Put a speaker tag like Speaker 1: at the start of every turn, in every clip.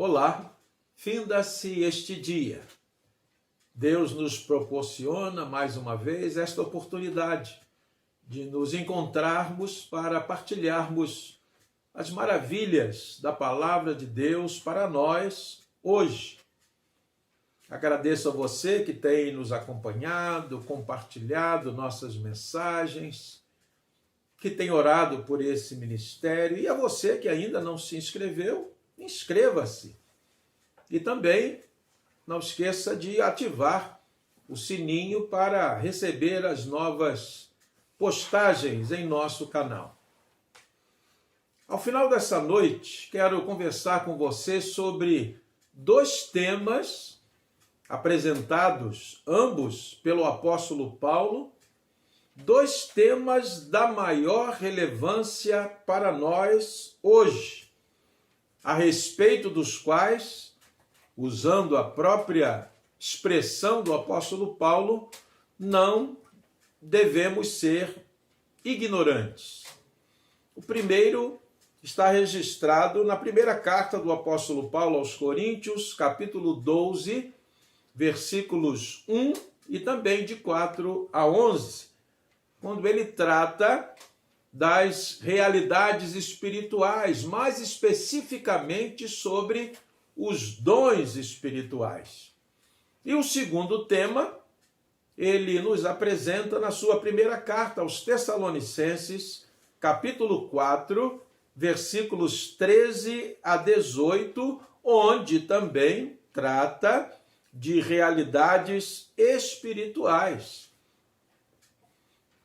Speaker 1: Olá, finda-se este dia. Deus nos proporciona mais uma vez esta oportunidade de nos encontrarmos para partilharmos as maravilhas da palavra de Deus para nós hoje. Agradeço a você que tem nos acompanhado, compartilhado nossas mensagens, que tem orado por esse ministério, e a você que ainda não se inscreveu, inscreva-se. E também não esqueça de ativar o sininho para receber as novas postagens em nosso canal. Ao final dessa noite, quero conversar com você sobre dois temas apresentados, ambos pelo apóstolo Paulo, dois temas da maior relevância para nós hoje, a respeito dos quais, usando a própria expressão do apóstolo Paulo, não devemos ser ignorantes. O primeiro está registrado na primeira carta do apóstolo Paulo aos Coríntios, capítulo 12, versículos 1 e também de 4 a 11, quando ele trata das realidades espirituais, mais especificamente sobre os dons espirituais. E o segundo tema, ele nos apresenta na sua primeira carta aos Tessalonicenses, capítulo 4, versículos 13 a 18, onde também trata de realidades espirituais.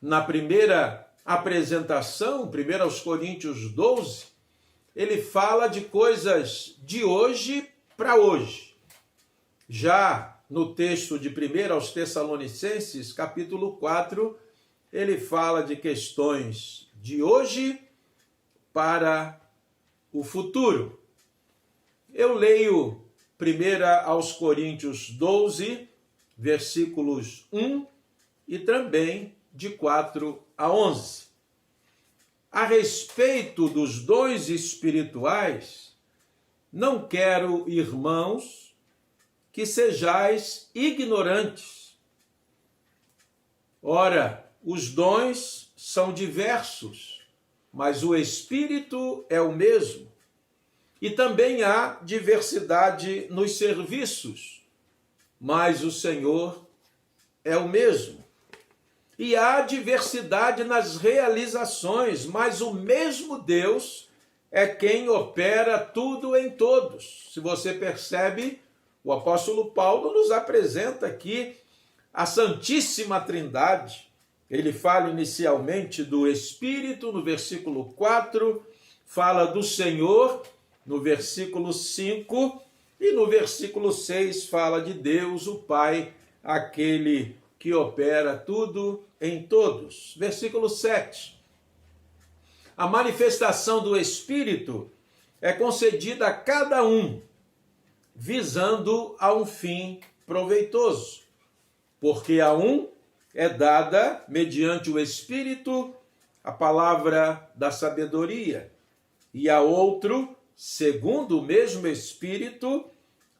Speaker 1: Na primeira apresentação, 1 aos Coríntios 12, ele fala de coisas de hoje para hoje. Já no texto de 1 aos Tessalonicenses, capítulo 4, ele fala de questões de hoje para o futuro. Eu leio 1 aos Coríntios 12, versículos 1 e também de 4 a 11. A respeito dos dons espirituais, não quero, irmãos, que sejais ignorantes. Ora, os dons são diversos, mas o Espírito é o mesmo. E também há diversidade nos serviços, mas o Senhor é o mesmo. E há diversidade nas realizações, mas o mesmo Deus é quem opera tudo em todos. Se você percebe, o apóstolo Paulo nos apresenta aqui a Santíssima Trindade. Ele fala inicialmente do Espírito, no versículo 4, fala do Senhor, no versículo 5, e no versículo 6 fala de Deus, o Pai, aquele que opera tudo em todos. Versículo 7. A manifestação do Espírito é concedida a cada um, visando a um fim proveitoso, porque a um é dada, mediante o Espírito, a palavra da sabedoria, e a outro, segundo o mesmo Espírito,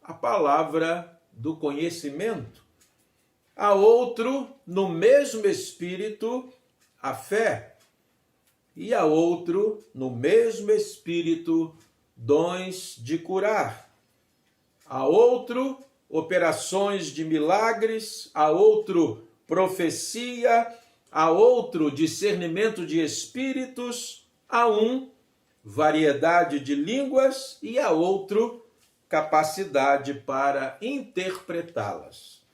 Speaker 1: a palavra do conhecimento. A outro, no mesmo Espírito, a fé. E a outro, no mesmo Espírito, dons de curar. A outro, operações de milagres. A outro, profecia. A outro, discernimento de espíritos. A um, variedade de línguas. E a outro, capacidade para interpretá-las.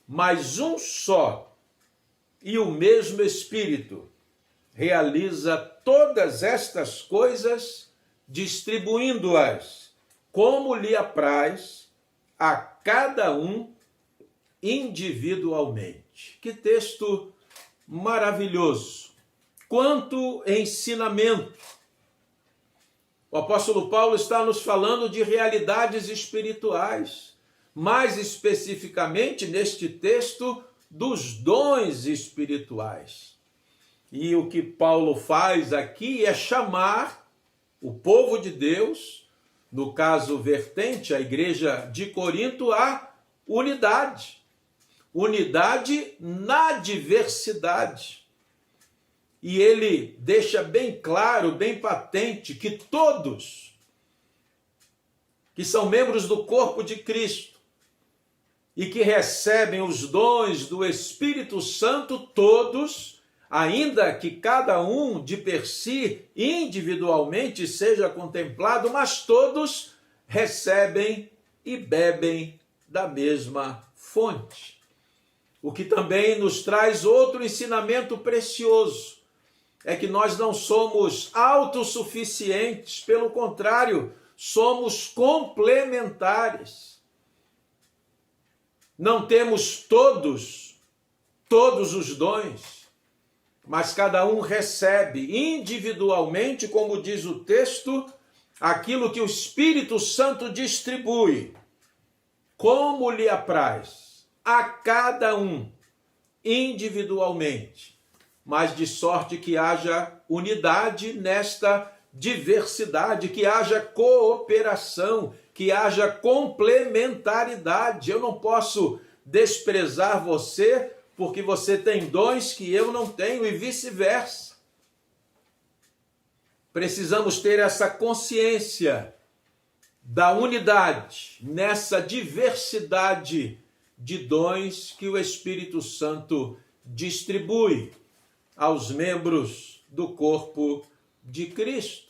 Speaker 1: Mas um só e o mesmo Espírito realiza todas estas coisas, distribuindo-as como lhe apraz a cada um individualmente. Que texto maravilhoso! Quanto ensinamento! O apóstolo Paulo está nos falando de realidades espirituais, mais especificamente neste texto dos dons espirituais. E o que Paulo faz aqui é chamar o povo de Deus no caso vertente, a igreja de Corinto, a unidade. Unidade na diversidade. E ele deixa bem claro, bem patente, que todos que são membros do corpo de Cristo e que recebem os dons do Espírito Santo, todos, ainda que cada um de per si, individualmente, seja contemplado, mas todos recebem e bebem da mesma fonte. O que também nos traz outro ensinamento precioso, é que nós não somos autossuficientes, pelo contrário, somos complementares. Não temos todos os dons, mas cada um recebe individualmente, como diz o texto, aquilo que o Espírito Santo distribui, como lhe apraz, a cada um, individualmente, mas de sorte que haja unidade nesta diversidade, que haja cooperação, que haja complementaridade. Eu não posso desprezar você porque você tem dons que eu não tenho e vice-versa. Precisamos ter essa consciência da unidade nessa diversidade de dons que o Espírito Santo distribui aos membros do corpo de Cristo.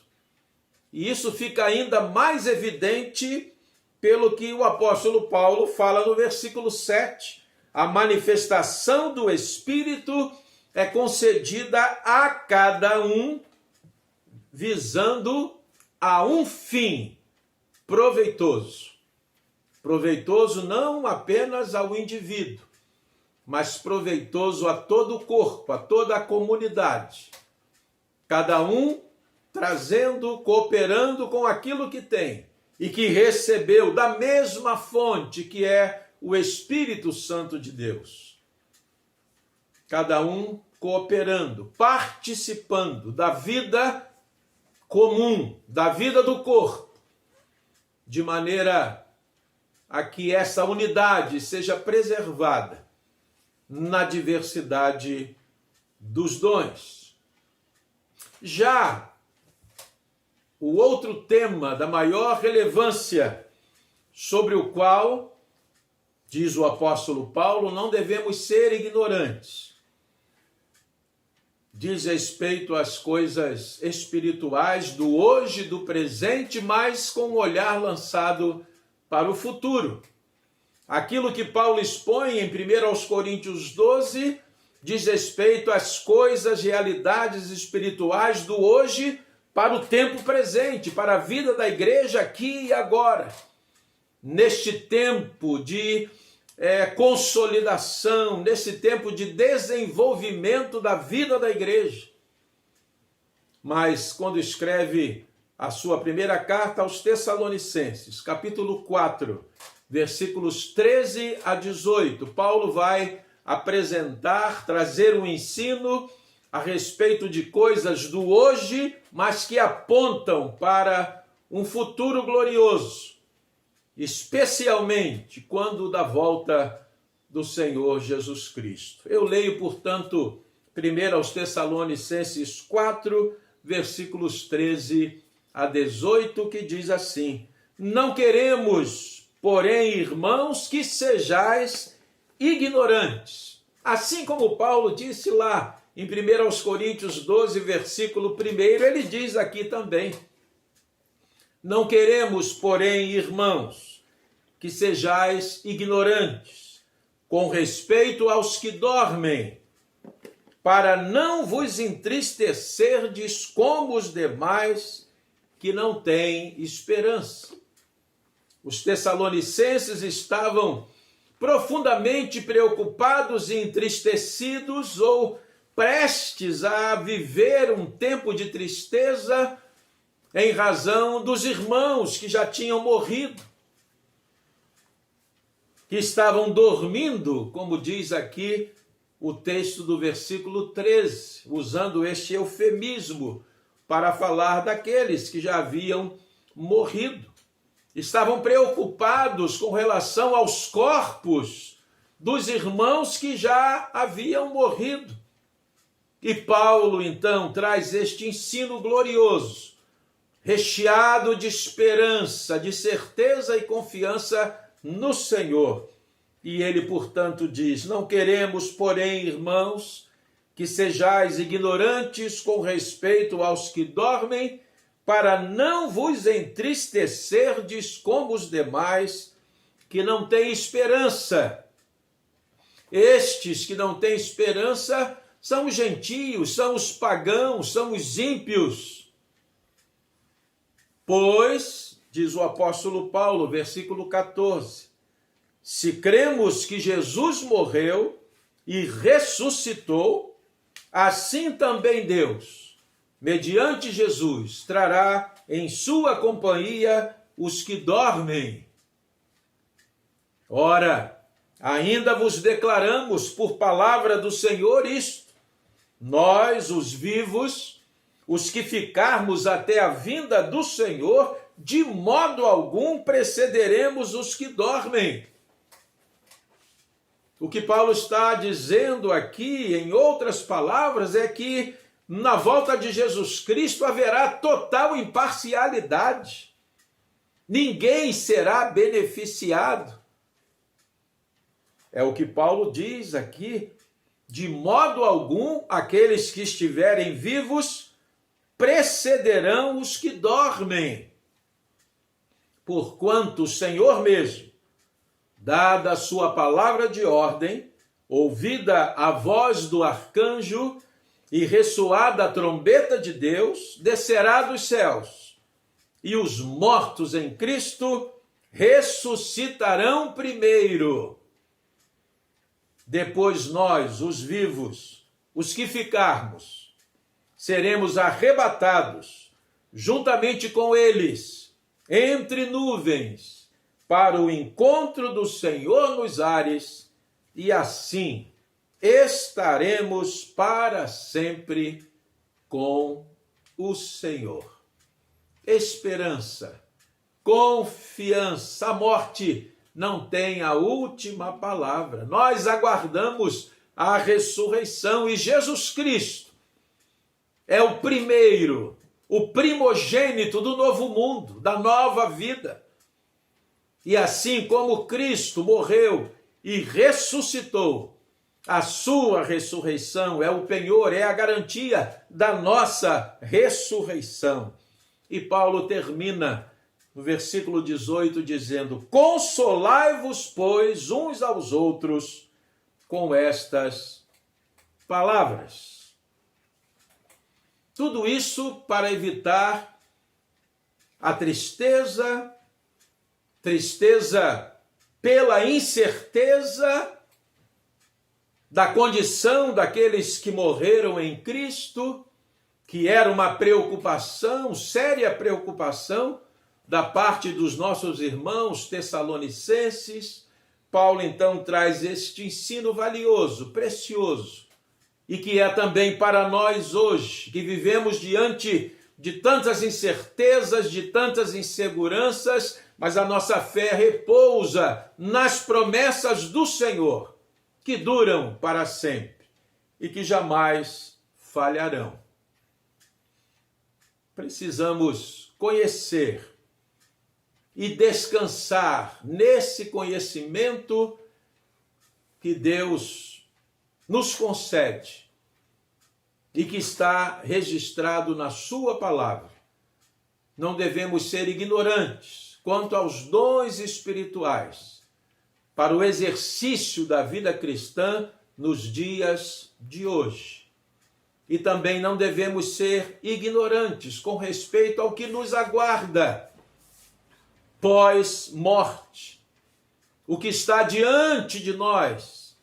Speaker 1: E isso fica ainda mais evidente pelo que o apóstolo Paulo fala no versículo 7. A manifestação do Espírito é concedida a cada um, visando a um fim proveitoso. Proveitoso não apenas ao indivíduo, mas proveitoso a todo o corpo, a toda a comunidade. Cada um trazendo, cooperando com aquilo que tem e que recebeu da mesma fonte que é o Espírito Santo de Deus. Cada um cooperando, participando da vida comum, da vida do corpo, de maneira a que essa unidade seja preservada na diversidade dos dons. Já o outro tema da maior relevância, sobre o qual, diz o apóstolo Paulo, não devemos ser ignorantes, diz respeito às coisas espirituais do hoje, do presente, mas com um olhar lançado para o futuro. Aquilo que Paulo expõe em 1 Coríntios 12 diz respeito às coisas, realidades espirituais do hoje para o tempo presente, para a vida da igreja aqui e agora. Neste tempo de consolidação, nesse tempo de desenvolvimento da vida da igreja. Mas quando escreve a sua primeira carta aos Tessalonicenses, capítulo 4, versículos 13 a 18, Paulo vai apresentar, trazer um ensino a respeito de coisas do hoje, mas que apontam para um futuro glorioso, especialmente quando da volta do Senhor Jesus Cristo. Eu leio, portanto, primeiro aos Tessalonicenses 4, versículos 13 a 18, que diz assim: não queremos, porém, irmãos, que sejais ignorantes. Assim como Paulo disse lá em 1 Coríntios 12, versículo 1, ele diz aqui também: não queremos, porém, irmãos, que sejais ignorantes, com respeito aos que dormem, para não vos entristecerdes como os demais que não têm esperança. Os tessalonicenses estavam profundamente preocupados e entristecidos ou prestes a viver um tempo de tristeza em razão dos irmãos que já tinham morrido, que estavam dormindo, como diz aqui o texto do versículo 13, usando este eufemismo para falar daqueles que já haviam morrido. estavam preocupados com relação aos corpos dos irmãos que já haviam morrido. E Paulo, então, traz este ensino glorioso, recheado de esperança, de certeza e confiança no Senhor. E ele, portanto, diz: não queremos, porém, irmãos, que sejais ignorantes com respeito aos que dormem, para não vos entristecerdes como os demais, que não têm esperança. Estes que não têm esperança são os gentios, são os pagãos, são os ímpios. Pois, diz o apóstolo Paulo, versículo 14, se cremos que Jesus morreu e ressuscitou, assim também Deus, mediante Jesus, trará em sua companhia os que dormem. Ora, ainda vos declaramos por palavra do Senhor isto: nós, os vivos, os que ficarmos até a vinda do Senhor, de modo algum precederemos os que dormem. O que Paulo está dizendo aqui, em outras palavras, é que na volta de Jesus Cristo haverá total imparcialidade. Ninguém será beneficiado. É o que Paulo diz aqui: de modo algum, aqueles que estiverem vivos precederão os que dormem. Porquanto o Senhor mesmo, dada a sua palavra de ordem, ouvida a voz do arcanjo e ressoada a trombeta de Deus, descerá dos céus, e os mortos em Cristo ressuscitarão primeiro. Depois nós, os vivos, os que ficarmos, seremos arrebatados juntamente com eles, entre nuvens, para o encontro do Senhor nos ares, e assim estaremos para sempre com o Senhor. Esperança, confiança, a morte não tem a última palavra. Nós aguardamos a ressurreição e Jesus Cristo é o primeiro, o primogênito do novo mundo, da nova vida. E assim como Cristo morreu e ressuscitou, a sua ressurreição é o penhor, é a garantia da nossa ressurreição. E Paulo termina no versículo 18 dizendo: consolai-vos, pois, uns aos outros com estas palavras. Tudo isso para evitar a tristeza pela incerteza da condição daqueles que morreram em Cristo, que era uma preocupação, séria preocupação da parte dos nossos irmãos tessalonicenses. Paulo então traz este ensino valioso, precioso, e que é também para nós hoje, que vivemos diante de tantas incertezas, de tantas inseguranças, mas a nossa fé repousa nas promessas do Senhor, que duram para sempre e que jamais falharão. Precisamos conhecer e descansar nesse conhecimento que Deus nos concede e que está registrado na sua palavra. Não devemos ser ignorantes quanto aos dons espirituais para o exercício da vida cristã nos dias de hoje. E também não devemos ser ignorantes com respeito ao que nos aguarda pós-morte, o que está diante de nós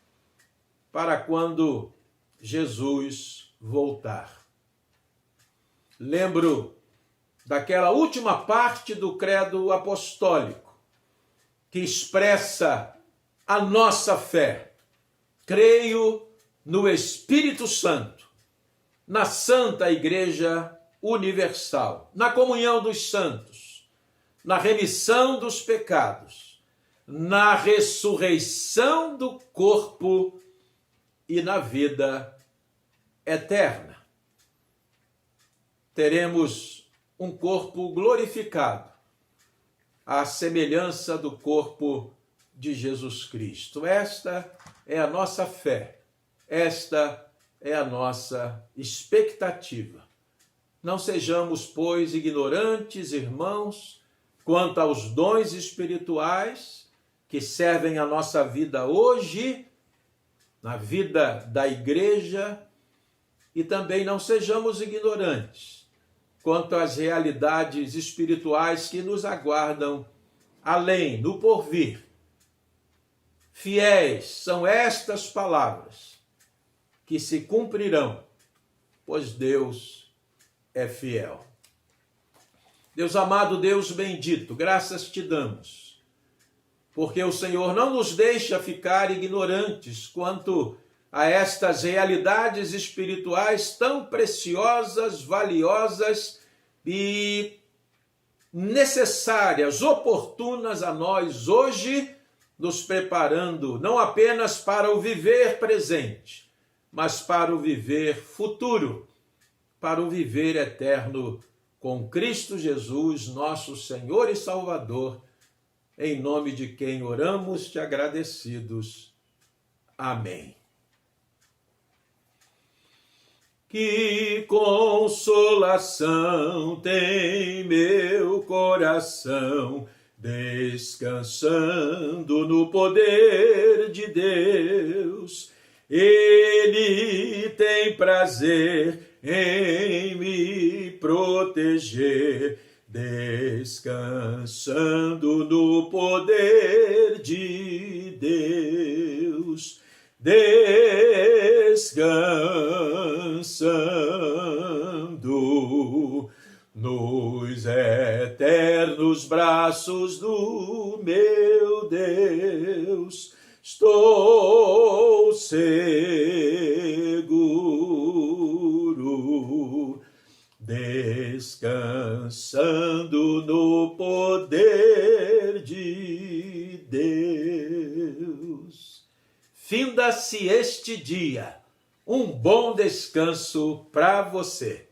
Speaker 1: para quando Jesus voltar. Lembro daquela última parte do credo apostólico que expressa a nossa fé. Creio no Espírito Santo, na Santa Igreja Universal, na comunhão dos santos, na remissão dos pecados, na ressurreição do corpo e na vida eterna. Teremos um corpo glorificado, à semelhança do corpo de Jesus Cristo. Esta é a nossa fé, esta é a nossa expectativa. Não sejamos, pois, ignorantes, irmãos, quanto aos dons espirituais que servem a nossa vida hoje, na vida da igreja, e também não sejamos ignorantes quanto às realidades espirituais que nos aguardam além, no porvir. Fiéis são estas palavras que se cumprirão, pois Deus é fiel. Deus amado, Deus bendito, graças te damos, porque o Senhor não nos deixa ficar ignorantes quanto a estas realidades espirituais tão preciosas, valiosas e necessárias, oportunas a nós hoje, nos preparando não apenas para o viver presente, mas para o viver futuro, para o viver eterno com Cristo Jesus, nosso Senhor e Salvador, em nome de quem oramos te agradecidos. Amém. Que consolação tem meu coração, descansando no poder de Deus. Ele tem prazer em me proteger, descansando no poder de Deus. Descansando nos eternos braços do meu Deus, estou seguro, descansando no poder de Deus. Finda-se este dia. Um bom descanso para você.